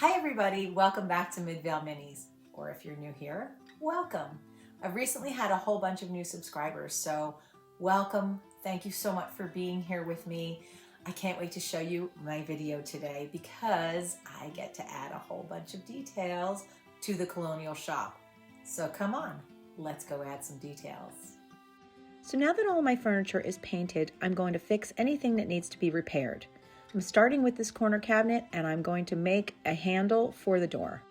Hi everybody, welcome back to Midvale Minis, or if you're new here, welcome. I've recently had a whole bunch of new subscribers, so welcome. Thank you so much for being here with me. I can't wait to show you my video today because I get to add a whole bunch of details to the Colonial shop. So come on, let's go add some details. So now that all my furniture is painted, I'm going to fix anything that needs to be repaired. I'm starting with this corner cabinet and I'm going to make a handle for the door.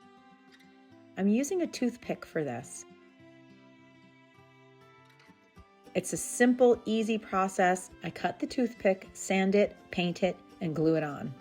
I'm using a toothpick for this. It's a simple, easy process. I cut the toothpick, sand it, paint it, and glue it on.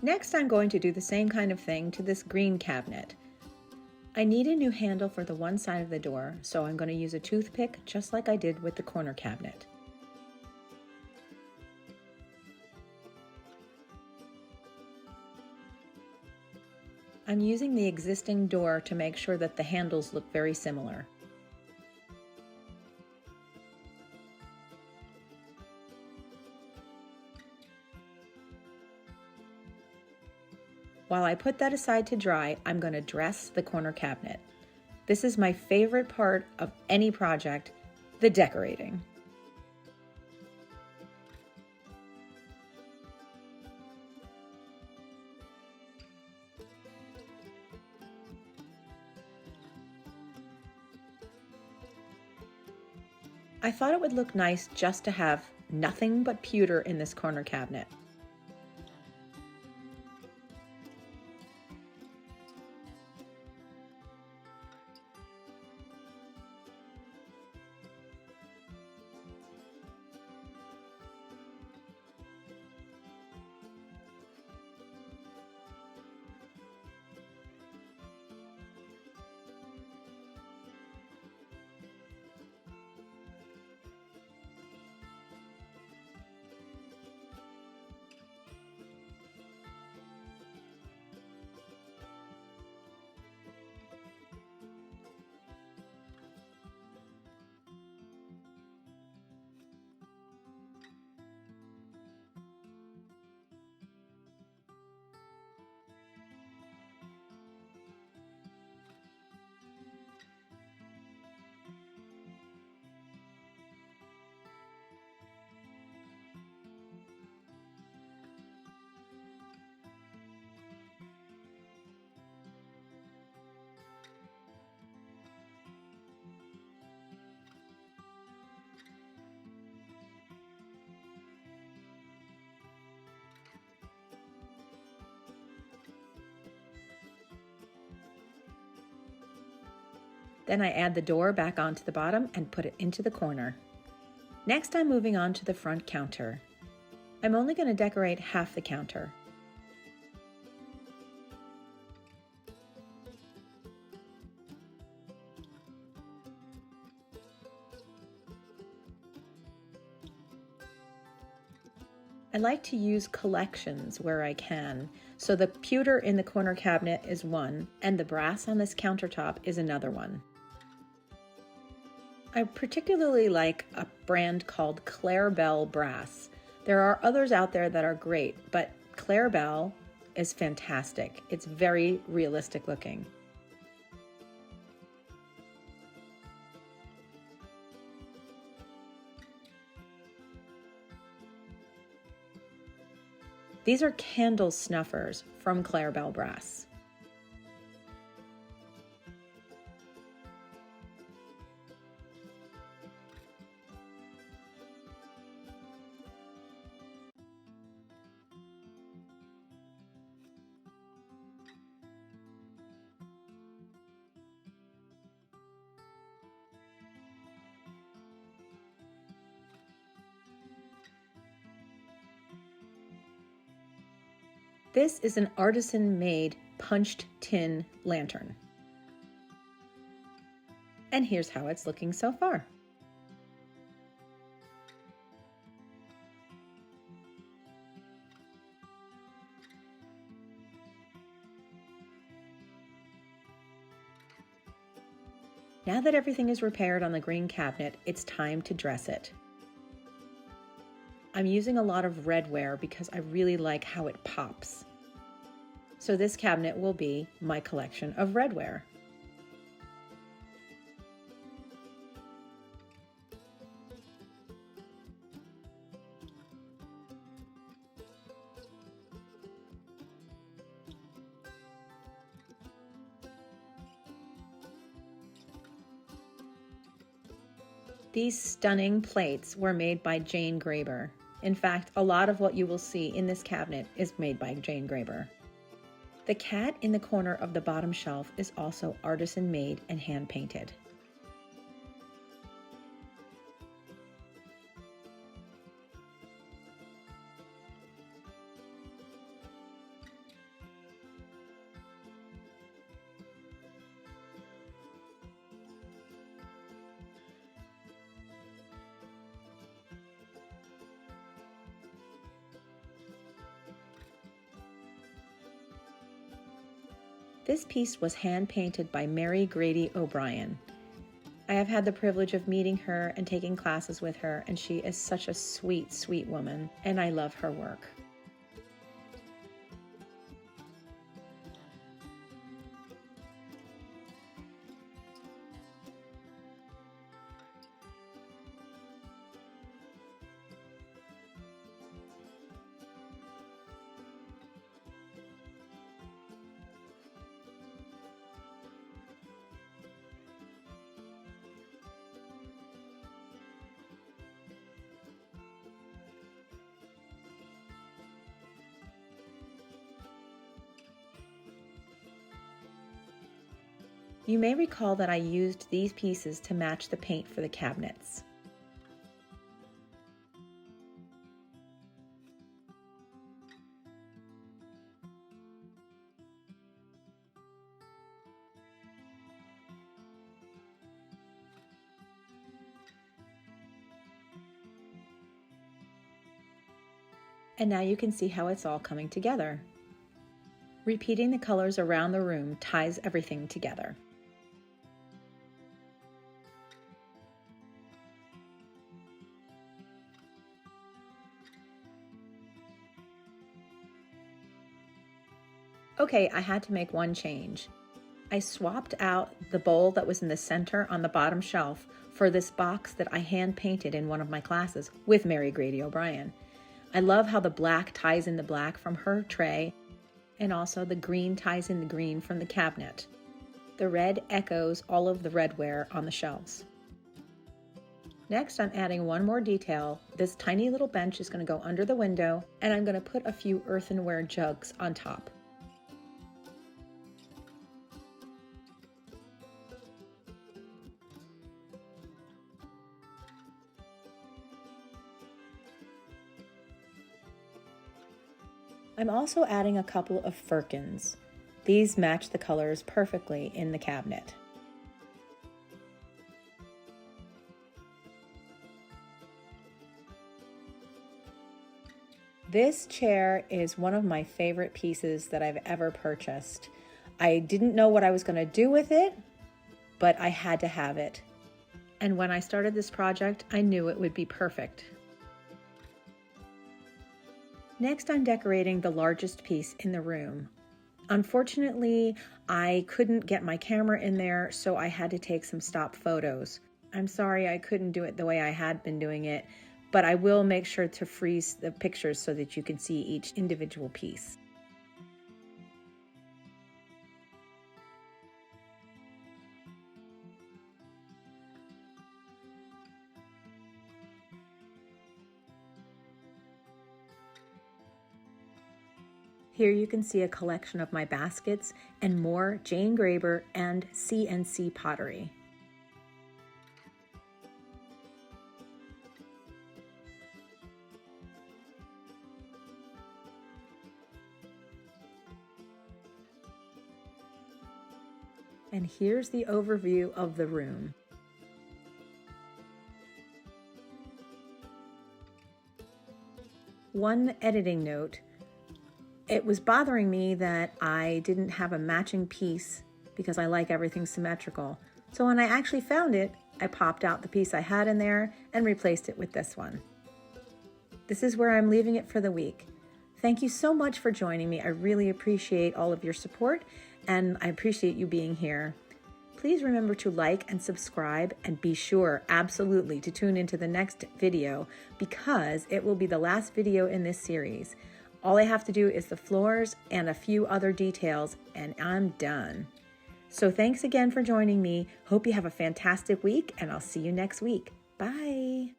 Next, I'm going to do the same kind of thing to this green cabinet. I need a new handle for the one side of the door, so I'm going to use a toothpick just like I did with the corner cabinet. I'm using the existing door to make sure that the handles look very similar. While I put that aside to dry, I'm going to dress the corner cabinet. This is my favorite part of any project, the decorating. I thought it would look nice just to have nothing but pewter in this corner cabinet. Then I add the door back onto the bottom and put it into the corner. Next, I'm moving on to the front counter. I'm only going to decorate half the counter. I like to use collections where I can, so the pewter in the corner cabinet is one, and the brass on this countertop is another one. I particularly like a brand called Clarabelle Brass. There are others out there that are great, but Clarabelle is fantastic. It's very realistic looking. These are candle snuffers from Clarabelle Brass. This is an artisan-made punched tin lantern. And here's how it's looking so far. Now that everything is repaired on the green cabinet, it's time to dress it. I'm using a lot of redware because I really like how it pops. So this cabinet will be my collection of redware. These stunning plates were made by Jane Graber. In fact, a lot of what you will see in this cabinet is made by Jane Graber. The cat in the corner of the bottom shelf is also artisan made and hand painted. This piece was hand-painted by Mary Grady O'Brien. I have had the privilege of meeting her and taking classes with her, and she is such a sweet, sweet woman, and I love her work. You may recall that I used these pieces to match the paint for the cabinets. And now you can see how it's all coming together. Repeating the colors around the room ties everything together. Okay, I had to make one change. I swapped out the bowl that was in the center on the bottom shelf for this box that I hand painted in one of my classes with Mary Grady O'Brien. I love how the black ties in the black from her tray, and also the green ties in the green from the cabinet. The red echoes all of the redware on the shelves. Next, I'm adding one more detail. This tiny little bench is going to go under the window, and I'm going to put a few earthenware jugs on top. I'm also adding a couple of firkins. These match the colors perfectly in the cabinet. This chair is one of my favorite pieces that I've ever purchased. I didn't know what I was going to do with it, but I had to have it. And when I started this project, I knew it would be perfect. Next, I'm decorating the largest piece in the room. Unfortunately, I couldn't get my camera in there, so I had to take some stock photos. I'm sorry I couldn't do it the way I had been doing it, but I will make sure to freeze the pictures so that you can see each individual piece. Here you can see a collection of my baskets and more Jane Graber and CNC pottery. And here's the overview of the room. One editing note. It was bothering me that I didn't have a matching piece because I like everything symmetrical. So when I actually found it, I popped out the piece I had in there and replaced it with this one. This is where I'm leaving it for the week. Thank you so much for joining me. I really appreciate all of your support, and I appreciate you being here. Please remember to like and subscribe, and be sure, absolutely, to tune into the next video because it will be the last video in this series. All I have to do is the floors and a few other details, and I'm done. So thanks again for joining me. Hope you have a fantastic week, and I'll see you next week. Bye.